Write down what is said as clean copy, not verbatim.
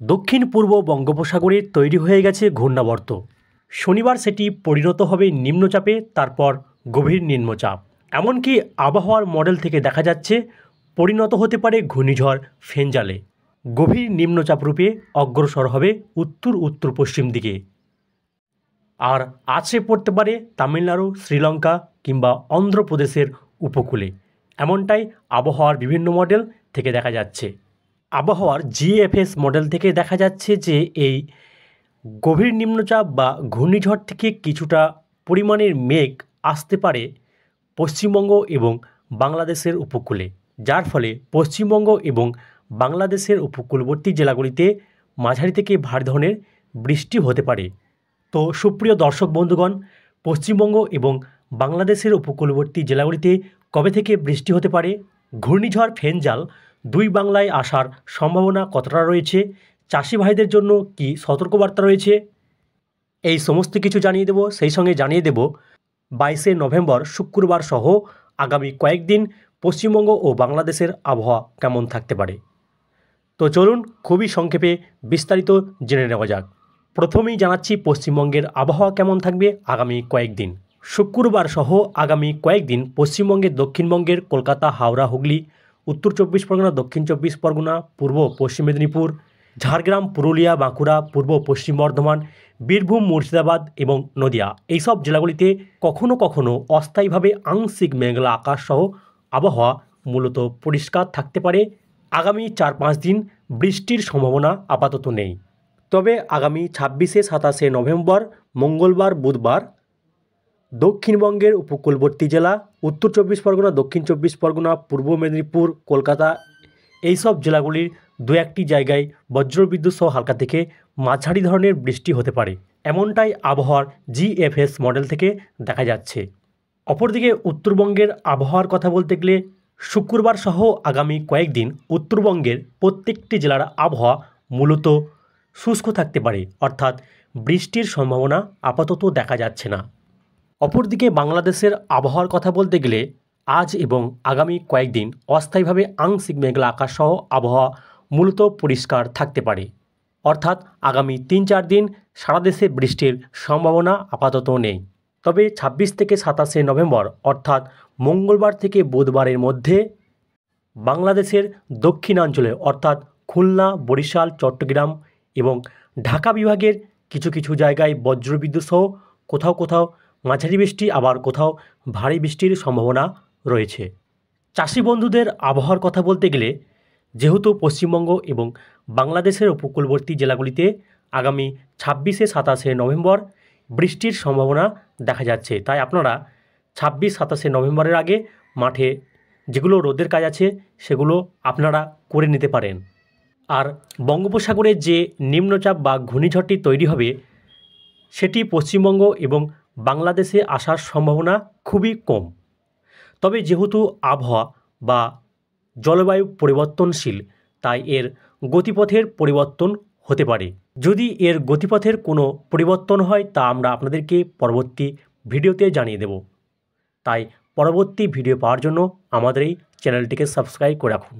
দক্ষিণ পূর্ব বঙ্গোপসাগরে তৈরি হয়ে গেছে ঘূর্ণাবর্ত। শনিবার সেটি পরিণত হবে নিম্নচাপে, তারপর গভীর নিম্নচাপ। এমনকি আবহাওয়ার মডেল থেকে দেখা যাচ্ছে পরিণত হতে পারে ঘূর্ণিঝড় ফেঞ্জালে। গভীর নিম্নচাপ রূপে অগ্রসর হবে উত্তর উত্তর পশ্চিম দিকে, আর আছড়ে পড়তে পারে তামিলনাড়ু, শ্রীলঙ্কা কিংবা অন্ধ্রপ্রদেশের উপকূলে। এমনটাই আবহাওয়ার বিভিন্ন মডেল থেকে দেখা যাচ্ছে। আবহাওয়ার জিএফএস মডেল থেকে দেখা যাচ্ছে যে এই গভীর নিম্নচাপ বা ঘূর্ণিঝড় থেকে কিছুটা পরিমাণের মেঘ আসতে পারে পশ্চিমবঙ্গ এবং বাংলাদেশের উপকূলে, যার ফলে পশ্চিমবঙ্গ এবং বাংলাদেশের উপকূলবর্তী জেলাগুলিতে মাঝারি থেকে ভারী ধরনের বৃষ্টি হতে পারে। তো সুপ্রিয় দর্শক বন্ধুগণ, পশ্চিমবঙ্গ এবং বাংলাদেশের উপকূলবর্তী জেলাগুলিতে কবে থেকে বৃষ্টি হতে পারে, ঘূর্ণিঝড় ফেঞ্জাল দুই বাংলায় আসার সম্ভাবনা কতটা রয়েছে, চাষি ভাইদের জন্য কি সতর্কবার্তা রয়েছে, এই সমস্ত কিছু জানিয়ে দেব। সেই সঙ্গে জানিয়ে দেব 22শে নভেম্বর শুক্রবার সহ আগামী কয়েকদিন পশ্চিমবঙ্গ ও বাংলাদেশের আবহাওয়া কেমন থাকতে পারে। তো চলুন খুবই সংক্ষেপে বিস্তারিত জেনে নেওয়া যাক। প্রথমেই জানাচ্ছি পশ্চিমবঙ্গের আবহাওয়া কেমন থাকবে আগামী কয়েকদিন। শুক্রবার সহ আগামী কয়েকদিন পশ্চিমবঙ্গের দক্ষিণবঙ্গের কলকাতা, হাওড়া, হুগলি, উত্তর চব্বিশ পরগনা, দক্ষিণ চব্বিশ পরগনা, পূর্ব পশ্চিম মেদিনীপুর, ঝাড়গ্রাম, পুরুলিয়া, বাঁকুড়া, পূর্ব পশ্চিম বর্ধমান, বীরভূম, মুর্শিদাবাদ এবং নদিয়া এইসব জেলাগুলিতে কখনো কখনো অস্থায়ীভাবে আংশিক মেঘলা আকাশ সহ আবহাওয়া মূলত পরিষ্কার থাকতে পারে। আগামী 4-5 দিন বৃষ্টির সম্ভাবনা আপাতত নেই। তবে আগামী 26শে-27শে নভেম্বর মঙ্গলবার, বুধবার দক্ষিণবঙ্গের উপকূলবর্তী জেলা, উত্তর চব্বিশ পরগনা, দক্ষিণ চব্বিশ পরগনা, পূর্ব মেদিনীপুর, কলকাতা এইসব জেলাগুলির দু একটি জায়গায় বজ্রবিদ্যুৎ সহ হালকা থেকে মাঝারি ধরনের বৃষ্টি হতে পারে, এমনটাই আবহাওয়ার জিএফএস মডেল থেকে দেখা যাচ্ছে। অপরদিকে উত্তরবঙ্গের আবহাওয়ার কথা বলতে গেলে শুক্রবার সহ আগামী কয়েকদিন উত্তরবঙ্গের প্রত্যেকটি জেলার আবহাওয়া মূলত শুষ্ক থাকতে পারে, অর্থাৎ বৃষ্টির সম্ভাবনা আপাতত দেখা যাচ্ছে না। অপরদিকে বাংলাদেশের আবহাওয়ার কথা বলতে গেলে আজ এবং আগামী কয়েকদিন অস্থায়ীভাবে আংশিক মেঘলা আকাশ সহ আবহাওয়া মূলত পরিষ্কার থাকতে পারে, অর্থাৎ আগামী 3-4 দিন সারা দেশে বৃষ্টির সম্ভাবনা আপাতত নেই। তবে 26 থেকে 27শে নভেম্বর অর্থাৎ মঙ্গলবার থেকে বুধবারের মধ্যে বাংলাদেশের দক্ষিণাঞ্চলে অর্থাৎ খুলনা, বরিশাল, চট্টগ্রাম এবং ঢাকা বিভাগের কিছু কিছু জায়গায় বজ্রবিদ্যুৎ সহ কোথাও কোথাও মাঝারি বৃষ্টি, আবার কোথাও ভারী বৃষ্টির সম্ভাবনা রয়েছে। চাষি বন্ধুদের আবহাওয়ার কথা বলতে গেলে যেহেতু পশ্চিমবঙ্গ এবং বাংলাদেশের উপকূলবর্তী জেলাগুলিতে আগামী 26শে-27শে নভেম্বর বৃষ্টির সম্ভাবনা দেখা যাচ্ছে, তাই আপনারা 26-27শে নভেম্বরের আগে মাঠে যেগুলো রোদের কাজ আছে সেগুলো আপনারা করে নিতে পারেন। আর বঙ্গোপসাগরে যে নিম্নচাপ বা ঘূর্ণিঝড়টি তৈরি হবে সেটি পশ্চিমবঙ্গ এবং বাংলাদেশে আসার সম্ভাবনা খুবই কম। তবে যেহেতু আবহাওয়া বা জলবায়ু পরিবর্তনশীল, তাই এর গতিপথের পরিবর্তন হতে পারে। যদি এর গতিপথের কোনো পরিবর্তন হয় তা আমরা আপনাদেরকে পরবর্তী ভিডিওতে জানিয়ে দেব। তাই পরবর্তী ভিডিও পাওয়ার জন্য আমাদের এই চ্যানেলটিকে সাবস্ক্রাইব করে রাখুন।